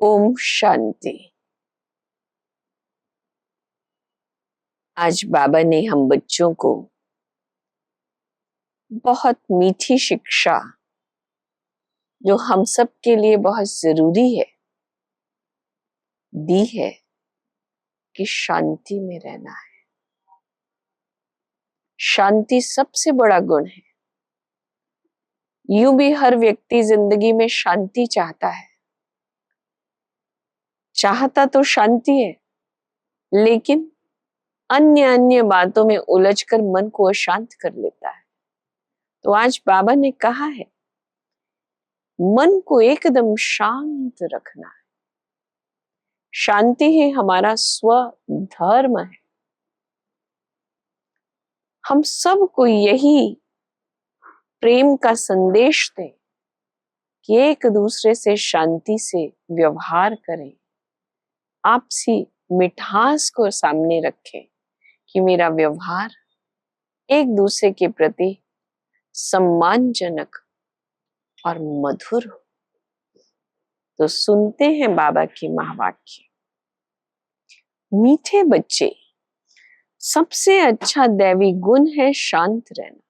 ओम शांति। आज बाबा ने हम बच्चों को बहुत मीठी शिक्षा, जो हम सब के लिए बहुत जरूरी है, दी है कि शांति में रहना है। शांति सबसे बड़ा गुण है। यूं भी हर व्यक्ति जिंदगी में शांति चाहता है, चाहता तो शांति है, लेकिन अन्य अन्य बातों में उलझकर मन को अशांत कर लेता है। तो आज बाबा ने कहा है, मन को एकदम शांत रखना है। शांति ही हमारा स्वधर्म है। हम सबको यही प्रेम का संदेश दें कि एक दूसरे से शांति से व्यवहार करें, आपसी मिठास को सामने रखें कि मेरा व्यवहार एक दूसरे के प्रति सम्मानजनक और मधुर हो। तो सुनते हैं बाबा के महावाक्य। मीठे बच्चे, सबसे अच्छा दैवी गुण है शांत रहना,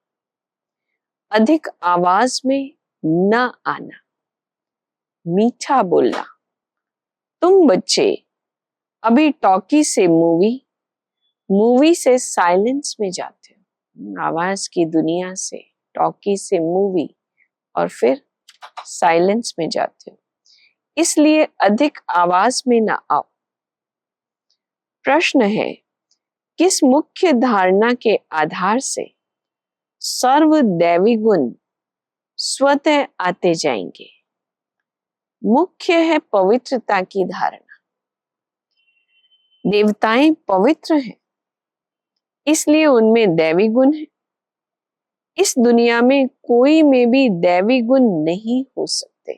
अधिक आवाज में न आना, मीठा बोलना। तुम बच्चे अभी टॉकी से मूवी से साइलेंस में जाते हो। आवाज की दुनिया से टॉकी से मूवी और फिर साइलेंस में जाते हो, इसलिए अधिक आवाज में ना आओ। प्रश्न है, किस मुख्य धारणा के आधार से सर्व दैवी गुण स्वतः आते जाएंगे? मुख्य है पवित्रता की धारणा। देवताएं पवित्र हैं, इसलिए उनमें दैवी गुण है। इस दुनिया में कोई में भी दैवी गुण नहीं हो सकते।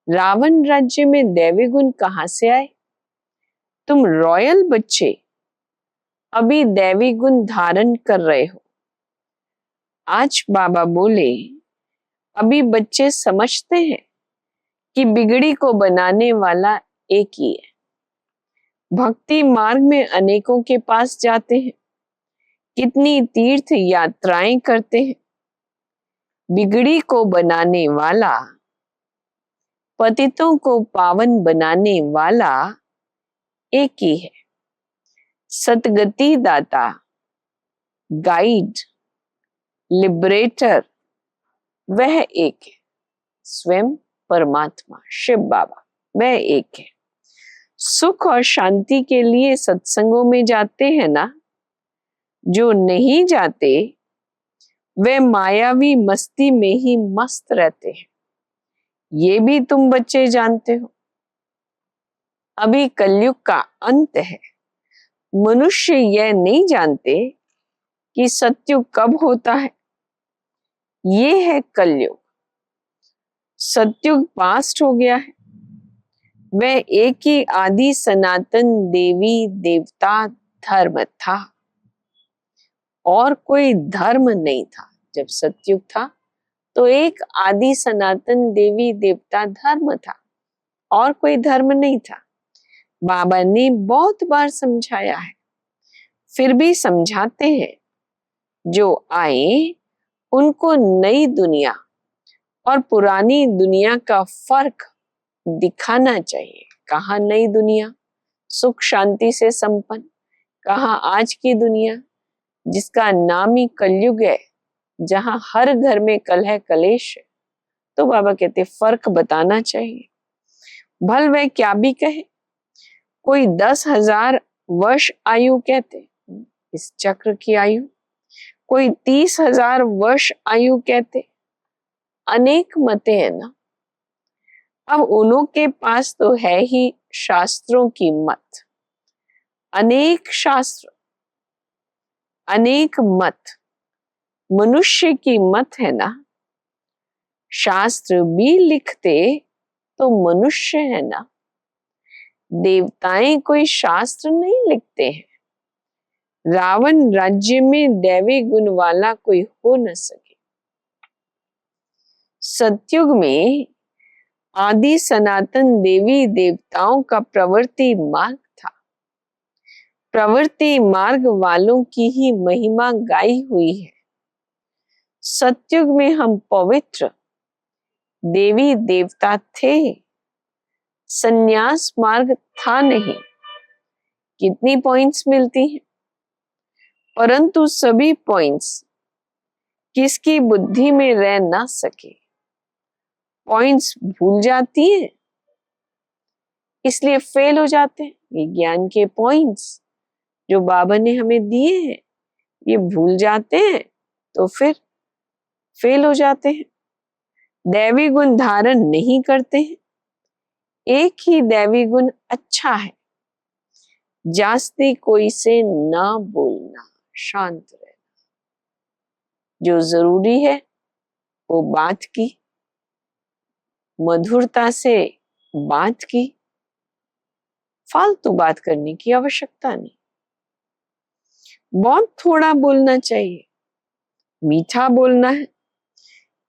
रावण राज्य में दैवी गुण कहां से आए? तुम रॉयल बच्चे अभी दैवी गुण धारण कर रहे हो। आज बाबा बोले, अभी बच्चे समझते हैं कि बिगड़ी को बनाने वाला एक ही है। भक्ति मार्ग में अनेकों के पास जाते हैं, कितनी तीर्थ यात्राएं करते हैं। बिगड़ी को बनाने वाला, पतितों को पावन बनाने वाला एक ही है। सतगति दाता, गाइड, लिबरेटर, वह एक है। स्वयं परमात्मा शिव बाबा, वह एक है। सुख और शांति के लिए सत्संगों में जाते हैं ना? जो नहीं जाते वे मायावी मस्ती में ही मस्त रहते हैं। ये भी तुम बच्चे जानते हो। अभी कलयुग का अंत है। मनुष्य यह नहीं जानते कि सत्युग कब होता है। ये है कलयुग। सत्युग पास्ट हो गया है। वह एक ही आदि सनातन देवी देवता धर्म था, और कोई धर्म नहीं था। जब सत्युग था तो एक आदि सनातन देवी देवता धर्म था, और कोई धर्म नहीं था। बाबा ने बहुत बार समझाया है, फिर भी समझाते हैं। जो आए उनको नई दुनिया और पुरानी दुनिया का फर्क दिखाना चाहिए। कहाँ नई दुनिया सुख शांति से संपन्न, कहाँ आज की दुनिया जिसका नाम ही कलयुग है, जहां हर घर में कलह कलेश है। तो बाबा कहते फर्क बताना चाहिए। भल वह क्या भी कहे, कोई 10,000 वर्ष आयु कहते इस चक्र की आयु, कोई 30,000 वर्ष आयु कहते। अनेक मते हैं ना। अब उन्हों के पास तो है ही शास्त्रों की मत, अनेक शास्त्र, अनेक मत। मनुष्य की मत है ना। शास्त्र भी लिखते तो मनुष्य है ना। देवताएं कोई शास्त्र नहीं लिखते हैं। रावण राज्य में दैवी गुण वाला कोई हो न सके। सतयुग में आदि सनातन देवी देवताओं का प्रवृत्ति मार्ग था। प्रवृत्ति मार्ग वालों की ही महिमा गाई हुई है। सतयुग में हम पवित्र देवी देवता थे, संन्यास मार्ग था नहीं। कितनी पॉइंट्स मिलती हैं, परंतु सभी पॉइंट्स किसकी बुद्धि में रह ना सके, पॉइंट्स भूल जाती है, इसलिए फेल हो जाते हैं। ये ज्ञान के पॉइंट्स जो बाबा ने हमें दिए हैं, ये भूल जाते हैं तो फिर फेल हो जाते हैं, दैवी गुण धारण नहीं करते हैं। एक ही दैवी गुण अच्छा है, जास्ती कोई से ना बोलना, शांत रहना। जो जरूरी है वो बात की, मधुरता से बात की, फालतू बात करने की आवश्यकता नहीं। बहुत थोड़ा बोलना चाहिए, मीठा बोलना है,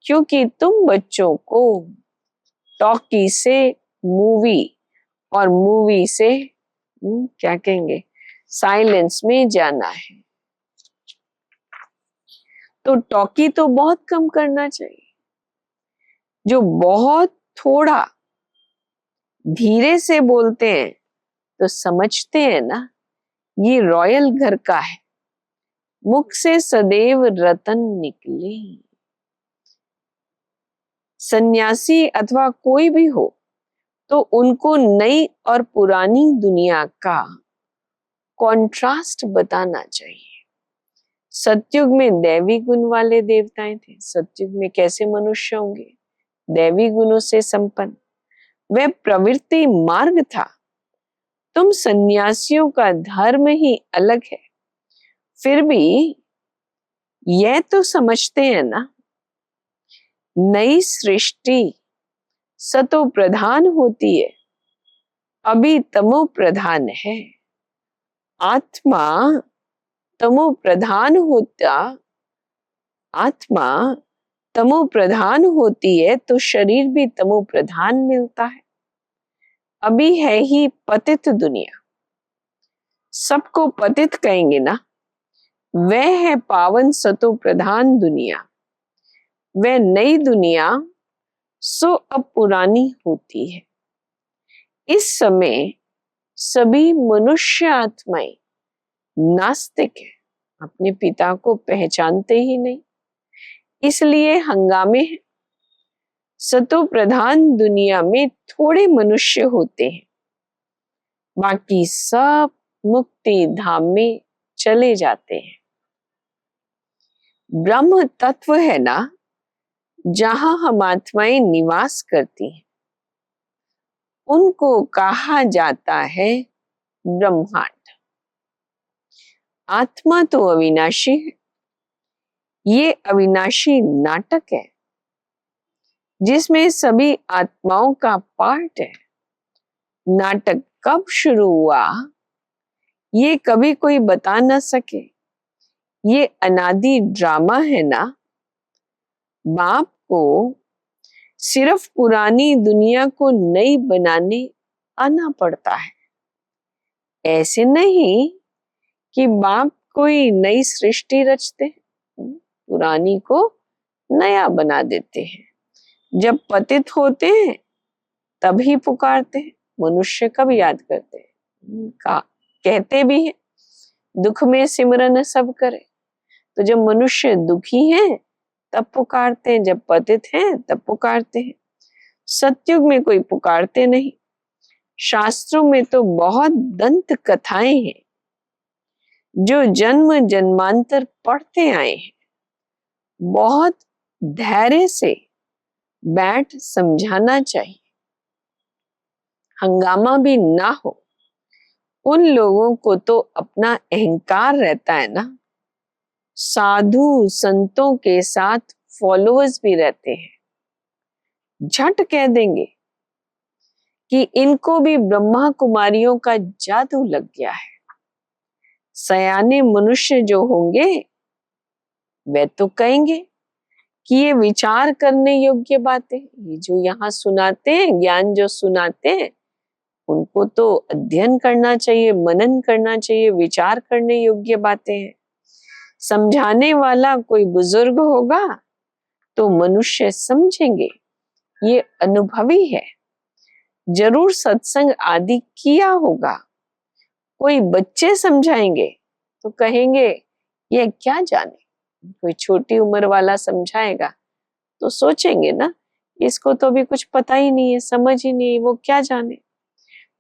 क्योंकि तुम बच्चों को टॉकी से मूवी और मूवी से क्या कहेंगे, साइलेंस में जाना है। तो टॉकी तो बहुत कम करना चाहिए। जो बहुत थोड़ा धीरे से बोलते हैं तो समझते हैं ना, ये रॉयल घर का है, मुख से सदैव रतन निकले। सन्यासी अथवा कोई भी हो तो उनको नई और पुरानी दुनिया का कॉन्ट्रास्ट बताना चाहिए। सतयुग में दैवी गुण वाले देवताएं थे, सतयुग में कैसे मनुष्य होंगे, दैवी गुणों से संपन्न। वह प्रवृत्ति मार्ग था। तुम सन्यासियों का धर्म ही अलग है, फिर भी यह तो समझते हैं ना, नई सृष्टि सतो प्रधान होती है, अभी तमो प्रधान है। आत्मा तमो प्रधान होता, आत्मा तमो प्रधान होती है तो शरीर भी तमो प्रधान मिलता है। अभी है ही पतित दुनिया, सबको पतित कहेंगे ना, वह है पावन सतो प्रधान दुनिया। वह नई दुनिया सो अब पुरानी होती है। इस समय सभी मनुष्य आत्माएं नास्तिक है, अपने पिता को पहचानते ही नहीं, इसलिए हंगामे हैं। सतो प्रधान दुनिया में थोड़े मनुष्य होते हैं, बाकी सब मुक्ति धाम में चले जाते हैं। ब्रह्म तत्व है ना, जहां हम आत्माएं निवास करती हैं, उनको कहा जाता है ब्रह्मांड। आत्मा तो अविनाशी है, ये अविनाशी नाटक है जिसमें सभी आत्माओं का पार्ट है। नाटक कब शुरू हुआ ये कभी कोई बता ना सके, ये अनादि ड्रामा है ना। बाप को सिर्फ पुरानी दुनिया को नई बनाने आना पड़ता है। ऐसे नहीं कि बाप कोई नई सृष्टि रचते हैं, पुरानी को नया बना देते हैं। जब पतित होते हैं तभी पुकारते हैं, मनुष्य कब याद करते हैं, कहते भी हैं दुख में सिमरन सब करे। तो जब मनुष्य दुखी हैं तब पुकारते हैं, जब पतित हैं तब पुकारते हैं। सतयुग में कोई पुकारते नहीं। शास्त्रों में तो बहुत दंत कथाएं हैं जो जन्म जन्मांतर पढ़ते आए हैं। बहुत धैर्य से बैठ समझाना चाहिए, हंगामा भी ना हो। उन लोगों को तो अपना अहंकार रहता है ना, साधु संतों के साथ फॉलोअर्स भी रहते हैं, झट कह देंगे कि इनको भी ब्रह्मा कुमारियों का जादू लग गया है। सयाने मनुष्य जो होंगे वे तो कहेंगे कि ये विचार करने योग्य बातें, ये जो यहाँ सुनाते हैं, ज्ञान जो सुनाते हैं, उनको तो अध्ययन करना चाहिए, मनन करना चाहिए, विचार करने योग्य बातें हैं। समझाने वाला कोई बुजुर्ग होगा तो मनुष्य समझेंगे, ये अनुभवी है, जरूर सत्संग आदि किया होगा। कोई बच्चे समझाएंगे तो कहेंगे ये क्या जाने, कोई छोटी उम्र वाला समझाएगा तो सोचेंगे ना, इसको तो अभी कुछ पता ही नहीं है, समझ ही नहीं, वो क्या जाने।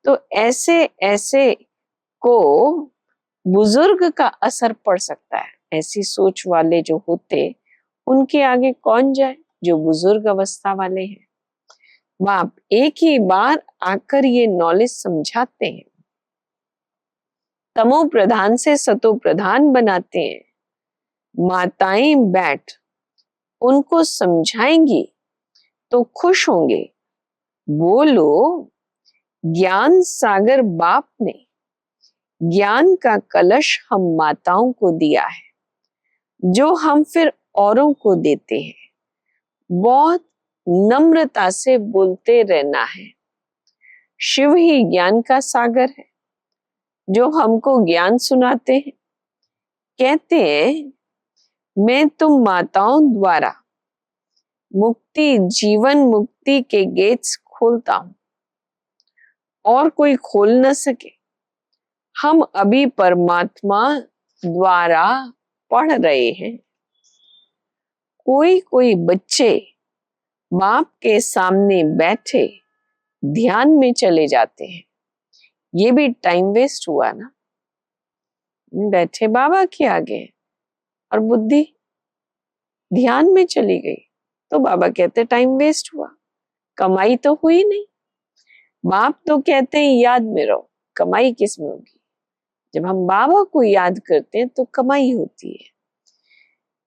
तो ऐसे ऐसे को बुजुर्ग का असर पड़ सकता है। ऐसी सोच वाले जो होते, उनके आगे कौन जाए, जो बुजुर्ग अवस्था वाले हैं। बाप एक ही बार आकर ये नॉलेज समझाते हैं, तमो प्रधान से सतो प्रधान बनाते हैं। माताएं बैठ उनको समझाएंगी तो खुश होंगे। बोलो, ज्ञान सागर बाप ने ज्ञान का कलश हम माताओं को दिया है, जो हम फिर औरों को देते हैं। बहुत नम्रता से बोलते रहना है। शिव ही ज्ञान का सागर है, जो हमको ज्ञान सुनाते हैं। कहते हैं मैं तुम माताओं द्वारा मुक्ति, जीवन मुक्ति के गेट्स खोलता हूं, और कोई खोल न सके। हम अभी परमात्मा द्वारा पढ़ रहे हैं। कोई कोई बच्चे बाप के सामने बैठे ध्यान में चले जाते हैं, ये भी टाइम वेस्ट हुआ ना। बैठे बाबा के आगे और बुद्धि ध्यान में चली गई, तो बाबा कहते टाइम वेस्ट हुआ, कमाई तो हुई नहीं। बाप तो कहते हैं याद में रहो, कमाई किस में होगी। जब हम बाबा को याद करते हैं तो कमाई होती है।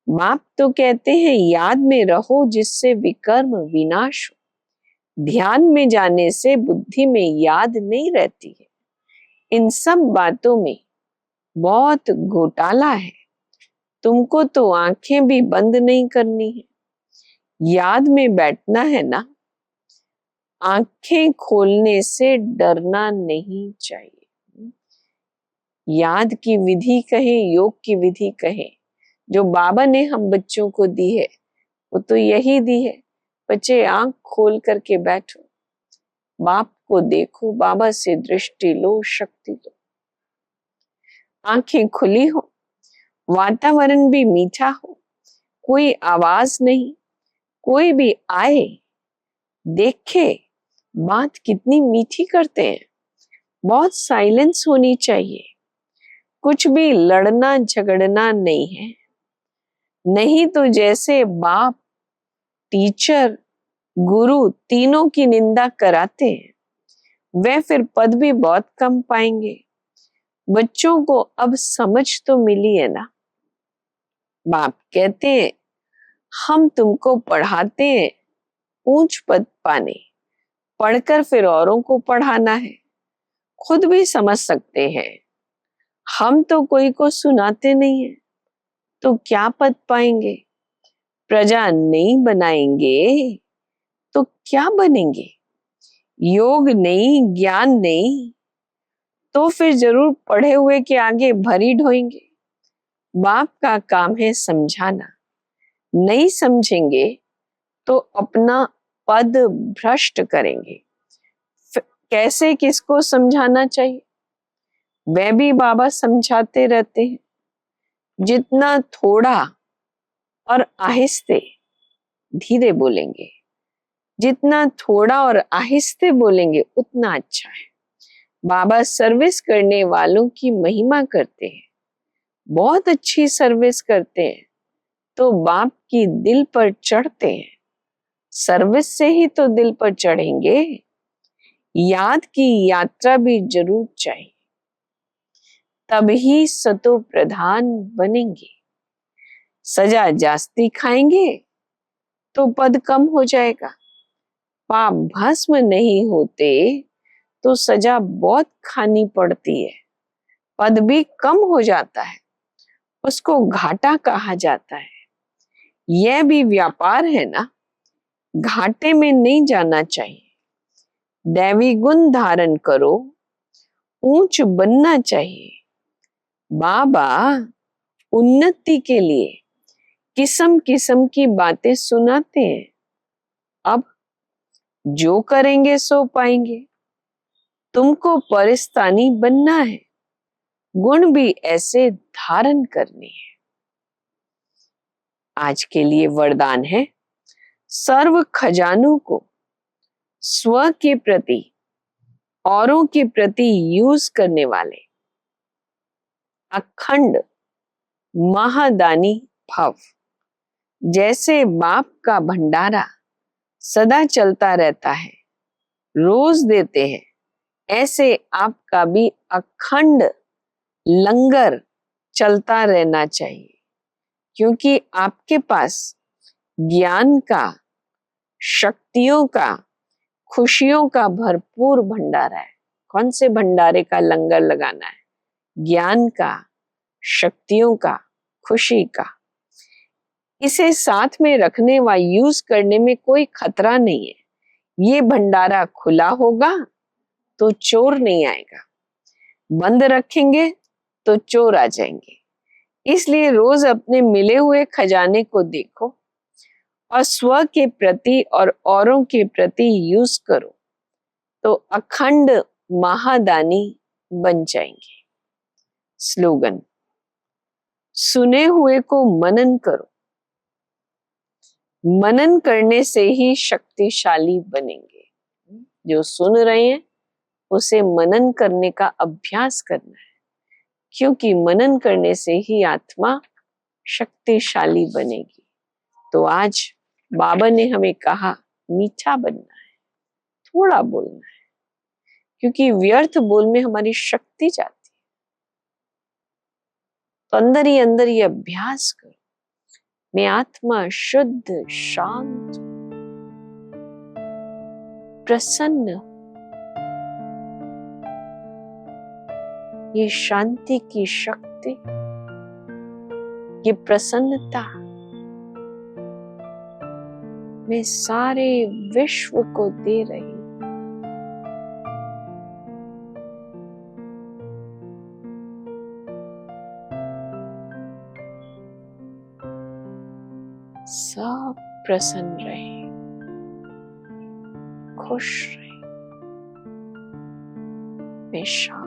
बाप तो कहते हैं याद में रहो, जिससे विकर्म विनाश हो। ध्यान में जाने से बुद्धि में याद नहीं रहती है। इन सब बातों में बहुत घोटाला है। तुमको तो आंखें भी बंद नहीं करनी है, याद में बैठना है ना। आंखें खोलने से डरना नहीं चाहिए। याद की विधि कहें, योग की विधि कहें, जो बाबा ने हम बच्चों को दी है, वो तो यही दी है। बच्चे आंख खोल करके बैठो, बाप को देखो, बाबा से दृष्टि लो, शक्ति लो। आंखें खुली हो, वातावरण भी मीठा हो, कोई आवाज नहीं, कोई भी आए देखे बात कितनी मीठी करते हैं। बहुत साइलेंस होनी चाहिए, कुछ भी लड़ना झगड़ना नहीं है। नहीं तो जैसे बाप, टीचर, गुरु तीनों की निंदा कराते हैं, वे फिर पद भी बहुत कम पाएंगे। बच्चों को अब समझ तो मिली है ना। बाप कहते हैं हम तुमको पढ़ाते हैं ऊंच पद पाने, पढ़कर फिर औरों को पढ़ाना है। खुद भी समझ सकते हैं, हम तो कोई को सुनाते नहीं है, तो क्या पद पाएंगे। प्रजा नहीं बनाएंगे तो क्या बनेंगे। योग नहीं, ज्ञान नहीं, तो फिर जरूर पढ़े हुए के आगे भरी ढोएंगे। बाप का काम है समझाना, नहीं समझेंगे तो अपना पद भ्रष्ट करेंगे। कैसे किसको समझाना चाहिए, वह भी बाबा समझाते रहते हैं। जितना थोड़ा और आहिस्ते, धीरे बोलेंगे, जितना थोड़ा और आहिस्ते बोलेंगे उतना अच्छा है। बाबा सर्विस करने वालों की महिमा करते हैं, बहुत अच्छी सर्विस करते हैं, तो बाप की दिल पर चढ़ते हैं। सर्विस से ही तो दिल पर चढ़ेंगे। याद की यात्रा भी जरूर चाहिए, तभी सतो प्रधान बनेंगे। सजा जास्ती खाएंगे तो पद कम हो जाएगा। पाप भस्म नहीं होते तो सजा बहुत खानी पड़ती है, पद भी कम हो जाता है, उसको घाटा कहा जाता है। यह भी व्यापार है ना, घाटे में नहीं जाना चाहिए। दैवी गुण धारण करो, ऊंच बनना चाहिए। बाबा उन्नति के लिए किस्म किस्म की बातें सुनाते हैं। अब जो करेंगे सो पाएंगे। तुमको परिस्तानी बनना है, गुण भी ऐसे धारण करने हैं। आज के लिए वरदान है, सर्व खजानों को स्व के प्रति, औरों के प्रति यूज करने वाले अखंड महादानी भव। जैसे बाप का भंडारा सदा चलता रहता है, रोज देते हैं, ऐसे आपका भी अखंड लंगर चलता रहना चाहिए, क्योंकि आपके पास ज्ञान का, शक्तियों का, खुशियों का भरपूर भंडारा है। कौन से भंडारे का लंगर लगाना है? ज्ञान का, शक्तियों का, खुशी का। इसे साथ में रखने व यूज करने में कोई खतरा नहीं है। ये भंडारा खुला होगा तो चोर नहीं आएगा, बंद रखेंगे तो चोर आ जाएंगे। इसलिए रोज अपने मिले हुए खजाने को देखो और स्व के प्रति और औरों के प्रति यूज करो, तो अखंड महादानी बन जाएंगे। स्लोगन, सुने हुए को मनन करो। मनन करने से ही शक्तिशाली बनेंगे। जो सुन रहे हैं उसे मनन करने का अभ्यास करना है, क्योंकि मनन करने से ही आत्मा शक्तिशाली बनेगी। तो आज बाबा ने हमें कहा, मीठा बनना है, थोड़ा बोलना है, क्योंकि व्यर्थ बोल में हमारी शक्ति जाती है। तो अंदर ही अंदर ये अभ्यास करो, मैं आत्मा शुद्ध, शांत, प्रसन्न। ये शांति की शक्ति, ये प्रसन्नता मैं सारे विश्व को दे रही हूं। सब प्रसन्न रहे, खुश रहे, मैं शांत